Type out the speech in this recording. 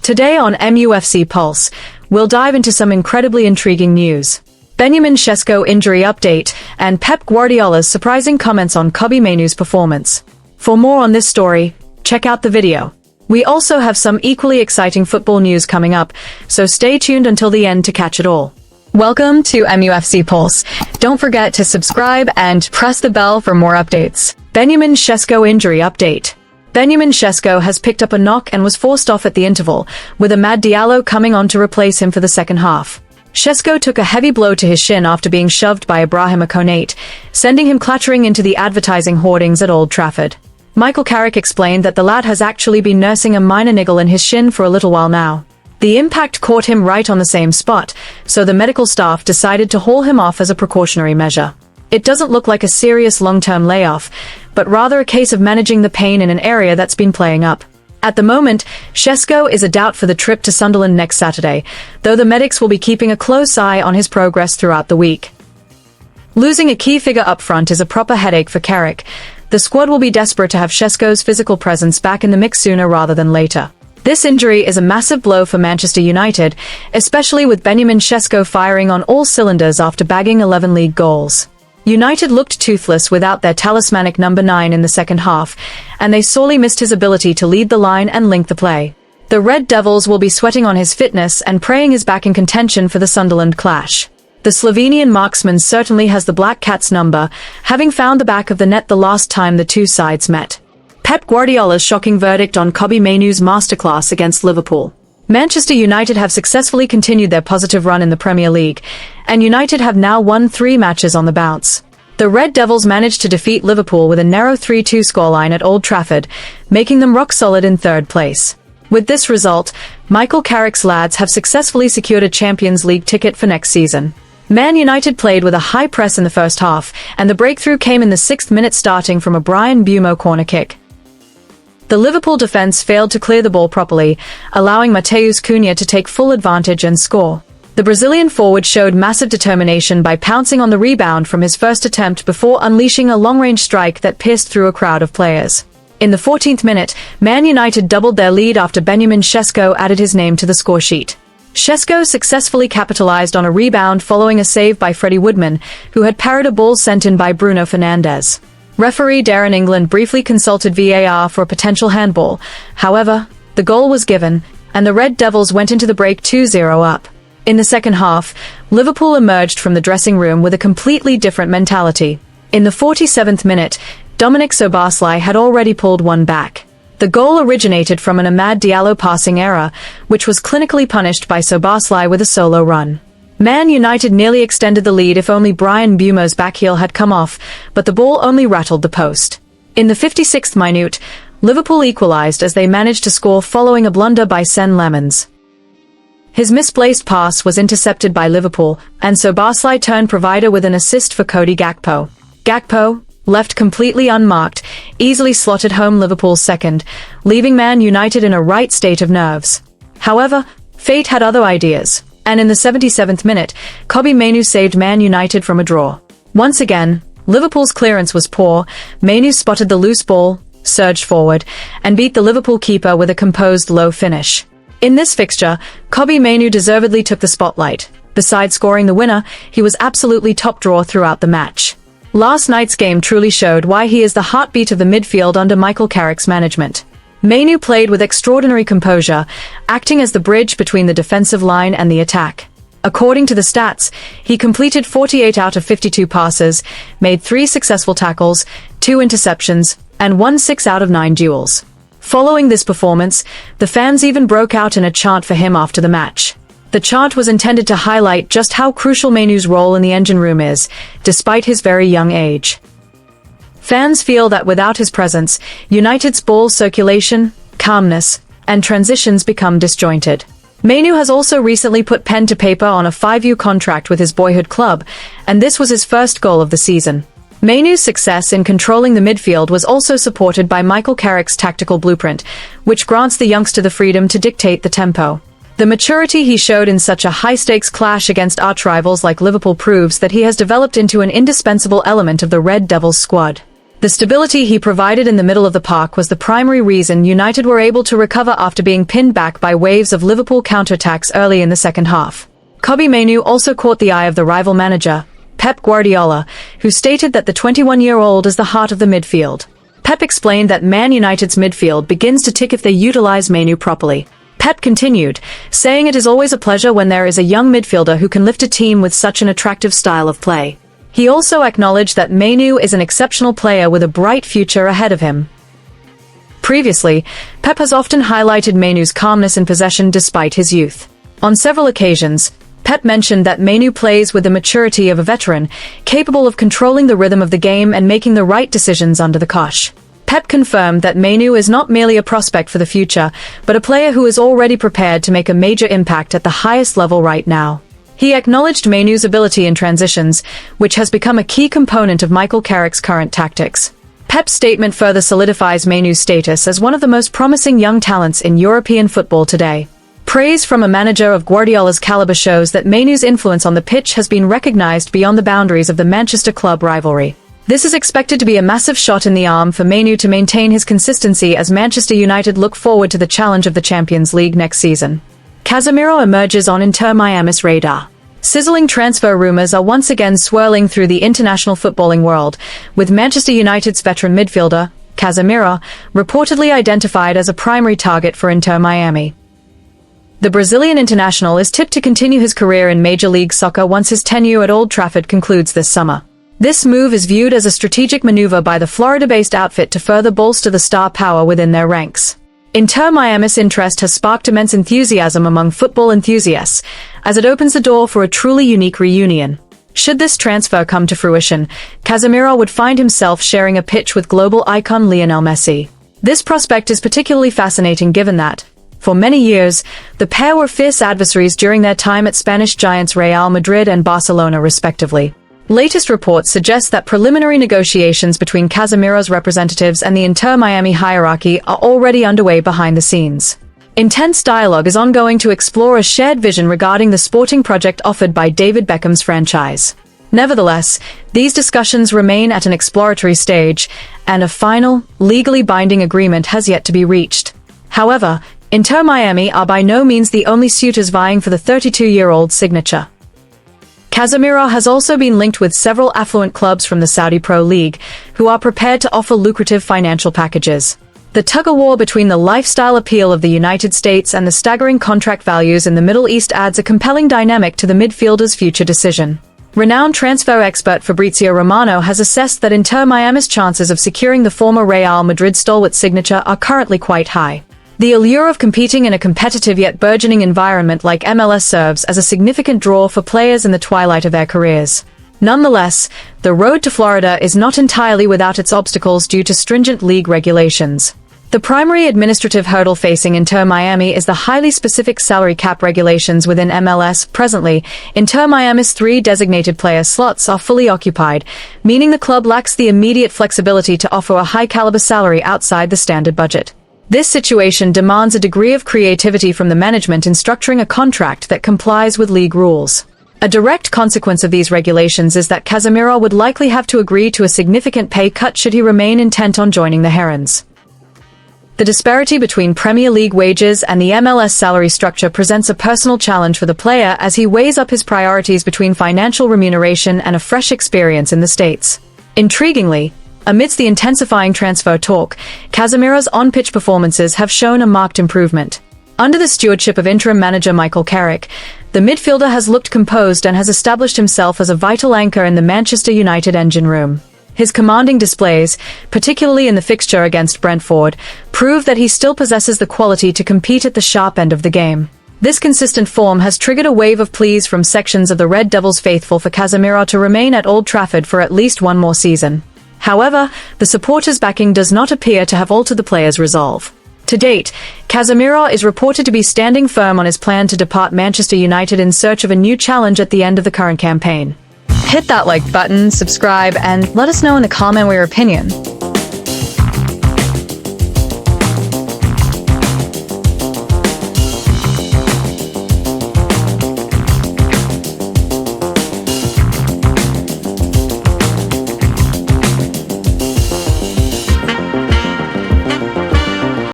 Today on MUFC Pulse, we'll dive into some incredibly intriguing news. Benjamin Sesko injury update, and Pep Guardiola's surprising comments on Kobbie Mainoo's performance. For more on this story, check out the video. We also have some equally exciting football news coming up, so stay tuned until the end to catch it all. Welcome to MUFC Pulse. Don't forget to subscribe and press the bell for more updates. Benjamin Sesko injury update. Benjamin Sesko has picked up a knock and was forced off at the interval, with Amad Diallo coming on to replace him for the second half. Sesko took a heavy blow to his shin after being shoved by Ibrahim Konate, sending him clattering into the advertising hoardings at Old Trafford. Michael Carrick explained that the lad has actually been nursing a minor niggle in his shin for a little while now. The impact caught him right on the same spot, so the medical staff decided to haul him off as a precautionary measure. It doesn't look like a serious long-term layoff, but rather a case of managing the pain in an area that's been playing up. At the moment, Sesko is a doubt for the trip to Sunderland next Saturday, though the medics will be keeping a close eye on his progress throughout the week. Losing a key figure up front is a proper headache for Carrick. The squad will be desperate to have Sesko's physical presence back in the mix sooner rather than later. This injury is a massive blow for Manchester United, especially with Benjamin Sesko firing on all cylinders after bagging 11 league goals. United looked toothless without their talismanic number 9 in the second half, and they sorely missed his ability to lead the line and link the play. The Red Devils will be sweating on his fitness and praying he's back in contention for the Sunderland clash. The Slovenian marksman certainly has the Black Cats number, having found the back of the net the last time the two sides met. Pep Guardiola's shocking verdict on Kobbie Mainoo's masterclass against Liverpool. Manchester United have successfully continued their positive run in the Premier League, and United have now won 3 matches on the bounce. The Red Devils managed to defeat Liverpool with a narrow 3-2 scoreline at Old Trafford, making them rock solid in 3rd place. With this result, Michael Carrick's lads have successfully secured a Champions League ticket for next season. Man United played with a high press in the first half, and the breakthrough came in the 6th minute starting from a Bryan Mbeumo corner kick. The Liverpool defence failed to clear the ball properly, allowing Matheus Cunha to take full advantage and score. The Brazilian forward showed massive determination by pouncing on the rebound from his first attempt before unleashing a long-range strike that pierced through a crowd of players. In the 14th minute, Man United doubled their lead after Benjamin Sesko added his name to the scoresheet. Sesko successfully capitalized on a rebound following a save by Freddie Woodman, who had parried a ball sent in by Bruno Fernandes. Referee Darren England briefly consulted VAR for a potential handball. However, the goal was given, and the Red Devils went into the break 2-0 up. In the second half, Liverpool emerged from the dressing room with a completely different mentality. In the 47th minute, Dominic Szoboszlai had already pulled one back. The goal originated from an Amad Diallo passing error, which was clinically punished by Szoboszlai with a solo run. Man United nearly extended the lead if only Bryan Mbeumo's backheel had come off, but the ball only rattled the post. In the 56th minute, Liverpool equalised as they managed to score following a blunder by Sen Lemons. His misplaced pass was intercepted by Liverpool, and Szoboszlai turned provider with an assist for Cody Gakpo. Gakpo, left completely unmarked, easily slotted home Liverpool's second, leaving Man United in a right state of nerves. However, fate had other ideas, and in the 77th minute, Kobbie Mainoo saved Man United from a draw. Once again, Liverpool's clearance was poor. Mainoo spotted the loose ball, surged forward, and beat the Liverpool keeper with a composed low finish. In this fixture, Kobbie Mainoo deservedly took the spotlight. Besides scoring the winner, he was absolutely top draw throughout the match. Last night's game truly showed why he is the heartbeat of the midfield under Michael Carrick's management. Mainoo played with extraordinary composure, acting as the bridge between the defensive line and the attack. According to the stats, he completed 48 out of 52 passes, made 3 successful tackles, 2 interceptions, and won 6 out of 9 duels. Following this performance, the fans even broke out in a chant for him after the match. The chant was intended to highlight just how crucial Mainoo's role in the engine room is, despite his very young age. Fans feel that without his presence, United's ball circulation, calmness, and transitions become disjointed. Mainoo has also recently put pen to paper on a 5-year contract with his boyhood club, and this was his first goal of the season. Mainoo's success in controlling the midfield was also supported by Michael Carrick's tactical blueprint, which grants the youngster the freedom to dictate the tempo. The maturity he showed in such a high-stakes clash against arch-rivals like Liverpool proves that he has developed into an indispensable element of the Red Devils squad. The stability he provided in the middle of the park was the primary reason United were able to recover after being pinned back by waves of Liverpool counterattacks early in the second half. Kobbie Mainoo also caught the eye of the rival manager, Pep Guardiola, who stated that the 21-year-old is the heart of the midfield. Pep explained that Man United's midfield begins to tick if they utilize Mainoo properly. Pep continued, saying it is always a pleasure when there is a young midfielder who can lift a team with such an attractive style of play. He also acknowledged that Mainoo is an exceptional player with a bright future ahead of him. Previously, Pep has often highlighted Mainoo's calmness in possession despite his youth. On several occasions, Pep mentioned that Mainoo plays with the maturity of a veteran, capable of controlling the rhythm of the game and making the right decisions under the cosh. Pep confirmed that Mainoo is not merely a prospect for the future, but a player who is already prepared to make a major impact at the highest level right now. He acknowledged Mainoo's ability in transitions, which has become a key component of Michael Carrick's current tactics. Pep's statement further solidifies Mainoo's status as one of the most promising young talents in European football today. Praise from a manager of Guardiola's caliber shows that Mainoo's influence on the pitch has been recognized beyond the boundaries of the Manchester club rivalry. This is expected to be a massive shot in the arm for Mainoo to maintain his consistency as Manchester United look forward to the challenge of the Champions League next season. Casemiro emerges on Inter Miami's radar. Sizzling transfer rumors are once again swirling through the international footballing world, with Manchester United's veteran midfielder, Casemiro, reportedly identified as a primary target for Inter Miami. The Brazilian international is tipped to continue his career in Major League Soccer once his tenure at Old Trafford concludes this summer. This move is viewed as a strategic maneuver by the Florida-based outfit to further bolster the star power within their ranks. Inter Miami's interest has sparked immense enthusiasm among football enthusiasts, as it opens the door for a truly unique reunion. Should this transfer come to fruition, Casemiro would find himself sharing a pitch with global icon Lionel Messi. This prospect is particularly fascinating given that, for many years, the pair were fierce adversaries during their time at Spanish giants Real Madrid and Barcelona respectively. Latest reports suggest that preliminary negotiations between Casemiro's representatives and the Inter Miami hierarchy are already underway behind the scenes. Intense dialogue is ongoing to explore a shared vision regarding the sporting project offered by David Beckham's franchise. Nevertheless, these discussions remain at an exploratory stage, and a final, legally binding agreement has yet to be reached. However, Inter Miami are by no means the only suitors vying for the 32-year-old's signature. Casemiro has also been linked with several affluent clubs from the Saudi Pro League, who are prepared to offer lucrative financial packages. The tug-of-war between the lifestyle appeal of the United States and the staggering contract values in the Middle East adds a compelling dynamic to the midfielder's future decision. Renowned transfer expert Fabrizio Romano has assessed that Inter Miami's chances of securing the former Real Madrid stalwart signature are currently quite high. The allure of competing in a competitive yet burgeoning environment like MLS serves as a significant draw for players in the twilight of their careers. Nonetheless, the road to Florida is not entirely without its obstacles due to stringent league regulations. The primary administrative hurdle facing Inter Miami is the highly specific salary cap regulations within MLS. Presently, Inter Miami's 3 designated player slots are fully occupied, meaning the club lacks the immediate flexibility to offer a high-caliber salary outside the standard budget. This situation demands a degree of creativity from the management in structuring a contract that complies with league rules. A direct consequence of these regulations is that Casemiro would likely have to agree to a significant pay cut should he remain intent on joining the Herons. The disparity between Premier League wages and the MLS salary structure presents a personal challenge for the player as he weighs up his priorities between financial remuneration and a fresh experience in the States. Intriguingly, amidst the intensifying transfer talk, Casemiro's on-pitch performances have shown a marked improvement. Under the stewardship of interim manager Michael Carrick, the midfielder has looked composed and has established himself as a vital anchor in the Manchester United engine room. His commanding displays, particularly in the fixture against Brentford, prove that he still possesses the quality to compete at the sharp end of the game. This consistent form has triggered a wave of pleas from sections of the Red Devils faithful for Casemiro to remain at Old Trafford for at least one more season. However, the supporters' backing does not appear to have altered the player's resolve. To date, Casemiro is reported to be standing firm on his plan to depart Manchester United in search of a new challenge at the end of the current campaign. Hit that like button, subscribe, and let us know in the comment your opinion.